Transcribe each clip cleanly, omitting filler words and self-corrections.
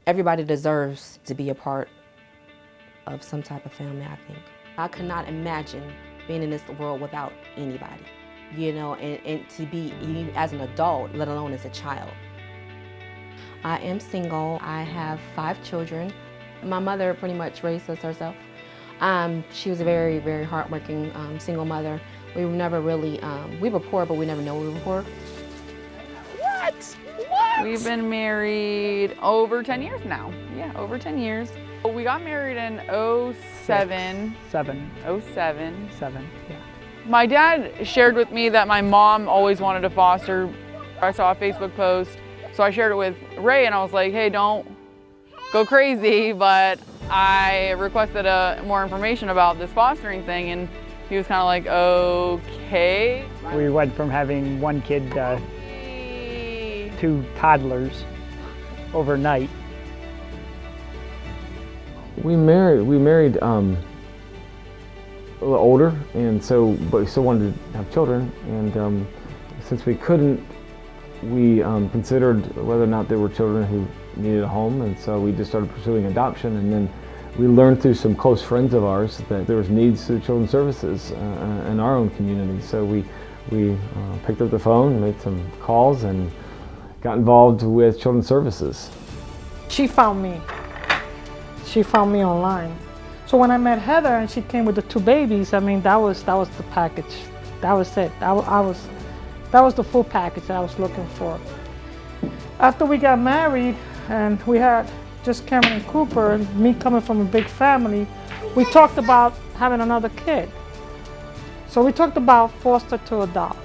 Everybody deserves to be a part of some type of family, I think. I could not imagine being in this world without anybody, and to be even as an adult, let alone as a child. I am single. I have 5 children. My mother pretty much raised us herself. She was a very, very hardworking single mother. We were never really, we were poor, but we never knew we were poor. What? We've been married over 10 years now. Yeah, over 10 years. We got married in 07. Seven, yeah. My dad shared with me that my mom always wanted to foster. I saw a Facebook post, so I shared it with Ray and I was like, hey, don't go crazy, but I requested more information about this fostering thing and he was kind of like, okay. We went from having 1 kid to 2 toddlers overnight. We married a little older, and but we still wanted to have children. And since we couldn't, we considered whether or not there were children who needed a home, and so we just started pursuing adoption. And then we learned through some close friends of ours that there was needs through children's services in our own community. So we picked up the phone, made some calls, and got involved with children's services. She found me. She found me online. So when I met Heather and she came with the 2 babies, I mean, that was the package. That was it. That was the full package that I was looking for. After we got married and we had just Cameron and Cooper, and me coming from a big family, we talked about having another kid. So we talked about foster to adopt.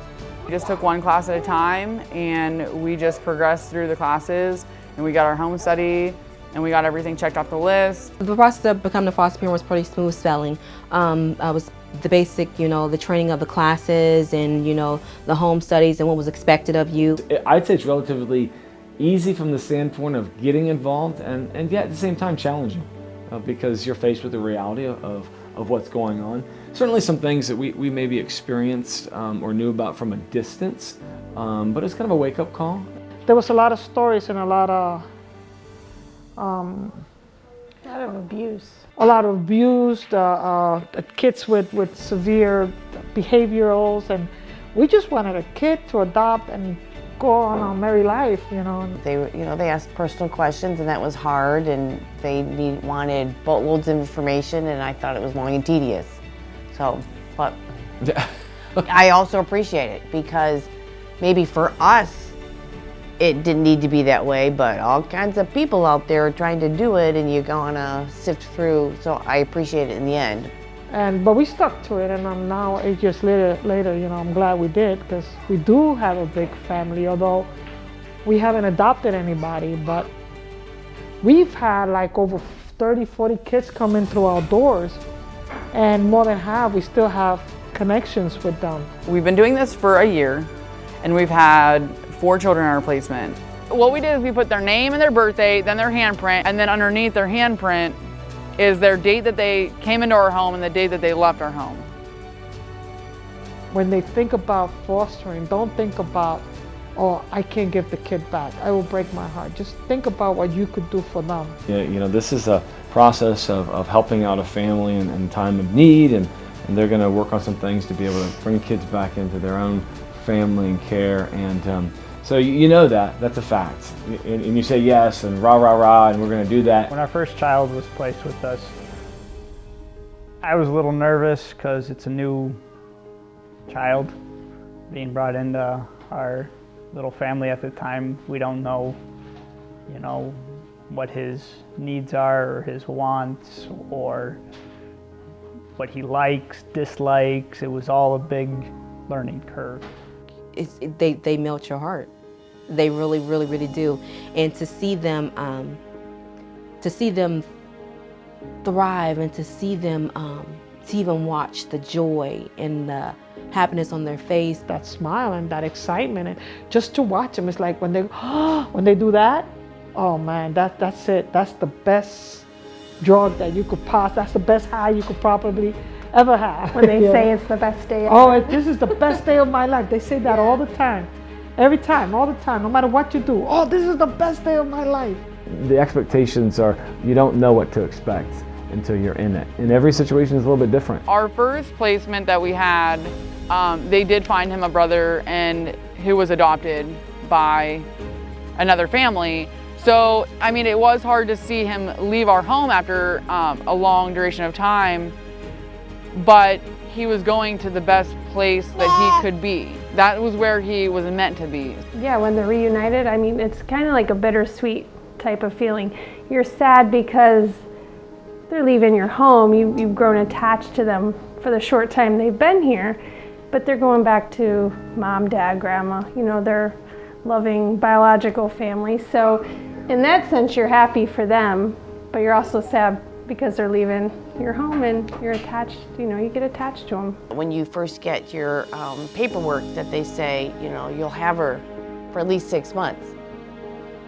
We just took 1 class at a time and we just progressed through the classes and we got our home study and we got everything checked off the list. The process of becoming a foster parent was pretty smooth sailing. I was the basic, the training of the classes and, the home studies and what was expected of you. I'd say it's relatively easy from the standpoint of getting involved and yet at the same time challenging because you're faced with the reality of what's going on. Certainly some things that we maybe experienced or knew about from a distance, but it's kind of a wake-up call. There was a lot of stories and a lot of abuse. A lot of abuse, kids with severe behaviorals, and we just wanted a kid to adopt and go on our merry life, They asked personal questions, and that was hard, and they wanted boatloads of information, and I thought it was long and tedious. So, but I also appreciate it because maybe for us, it didn't need to be that way, but all kinds of people out there are trying to do it, and you're gonna sift through. So I appreciate it in the end. But we stuck to it, and now 8 years later, I'm glad we did because we do have a big family. Although we haven't adopted anybody, but we've had like over 30, 40 kids come in through our doors, and more than half we still have connections with them. We've been doing this for a year and we've had 4 children in our placement. What we did is we put their name and their birthday, then their handprint, and then underneath their handprint is their date that they came into our home and the date that they left our home. When they think about fostering, don't think about, oh, I can't give the kid back. I will break my heart. Just think about what you could do for them. Yeah, this is a process of helping out a family in time of need, and they're going to work on some things to be able to bring kids back into their own family and care. And so that's a fact. And you say yes and rah, rah, rah, and we're going to do that. When our first child was placed with us, I was a little nervous because it's a new child being brought into our little family at the time. We don't know, what his needs are or his wants or what he likes, dislikes. It was all a big learning curve. They melt your heart. They really, really, really do. And to see them thrive, and to see them to even watch the joy and the happiness on their face, that smile and that excitement, and just to watch them, it's like when they do that, oh man, that's it. That's the best drug that you could pass. That's the best high you could probably ever have. When they say it's the best day ever. Oh, this is the best day of my life. They say that all the time. Every time, all the time, no matter what you do. Oh, this is the best day of my life. the expectations are, you don't know what to expect until you're in it. And every situation is a little bit different. Our first placement that we had, they did find him a brother and who was adopted by another family. So, I mean, it was hard to see him leave our home after a long duration of time, but he was going to the best place that he could be. That was where he was meant to be. Yeah, when they're reunited, I mean, it's kind of like a bittersweet type of feeling. You're sad because they're leaving your home. You've grown attached to them for the short time they've been here, but they're going back to mom, dad, grandma, you know, their loving biological family. So in that sense, you're happy for them, but you're also sad because they're leaving your home and you're attached, you know, you get attached to them. When you first get your paperwork that they say, you know, you'll have her for at least 6 months.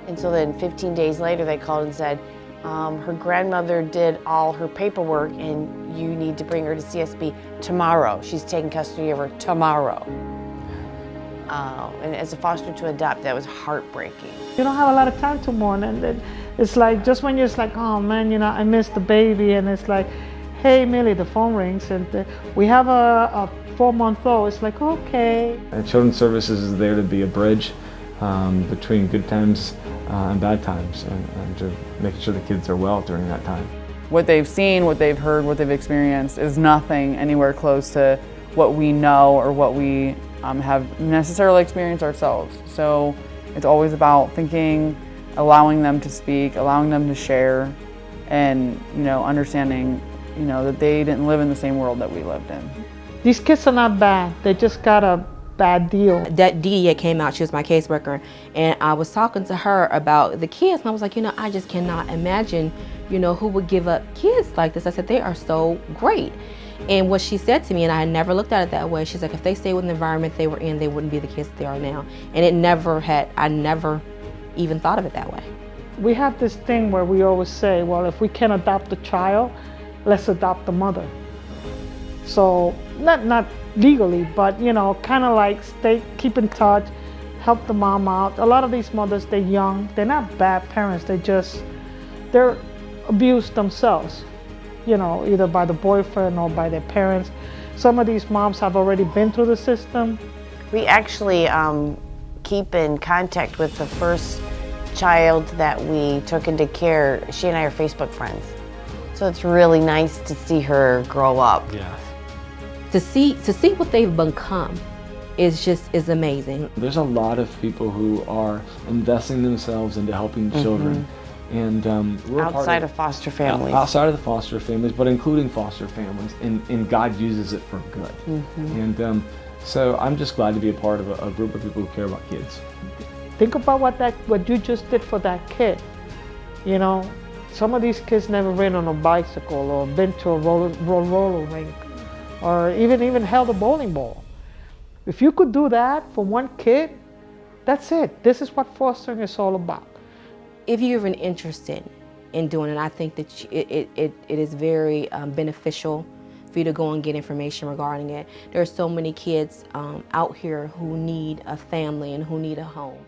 And so then 15 days later, they called and said, her grandmother did all her paperwork and you need to bring her to CSB tomorrow. She's taking custody of her tomorrow. And as a foster to adopt, that was heartbreaking. You don't have a lot of time to mourn, and then it's like, just when you're just like, oh man, you know, I miss the baby, and it's like, hey Millie, the phone rings, and we have a 4-month-old. It's like, okay. And Children's Services is there to be a bridge between good times and bad times, and to making sure the kids are well during that time. What they've seen, what they've heard, what they've experienced is nothing anywhere close to what we know or what we have necessarily experienced ourselves. So it's always about thinking, allowing them to speak, allowing them to share, and, you know, understanding, you know, that they didn't live in the same world that we lived in. These kids are not bad. They just got a bad deal. That Dee came out, she was my caseworker, and I was talking to her about the kids, and I was like, you know, I just cannot imagine, you know, who would give up kids like this. I said, they are so great. And what she said to me, and I had never looked at it that way, she's like, if they stayed with the environment they were in, they wouldn't be the kids that they are now. And I never even thought of it that way. We have this thing where we always say, well, if we can't adopt the child, let's adopt the mother. So, not legally, but, you know, kind of like keep in touch, help the mom out. A lot of these mothers, they're young, they're not bad parents, they're abused themselves, you know, either by the boyfriend or by their parents. Some of these moms have already been through the system. We actually keep in contact with the first child that we took into care. She and I are Facebook friends. So it's really nice to see her grow up. Yeah. To see what they've become is amazing. There's a lot of people who are investing themselves into helping children. And we're Outside of foster families. Outside of the foster families, but including foster families, and God uses it for good. And so I'm just glad to be a part of a group of people who care about kids. Think about what you just did for that kid. You know, some of these kids never ridden on a bicycle or been to a roller rink or even held a bowling ball. If you could do that for one kid, that's it. This is what fostering is all about. If you're even interested in doing it, I think that it is very beneficial for you to go and get information regarding it. There are so many kids out here who need a family and who need a home.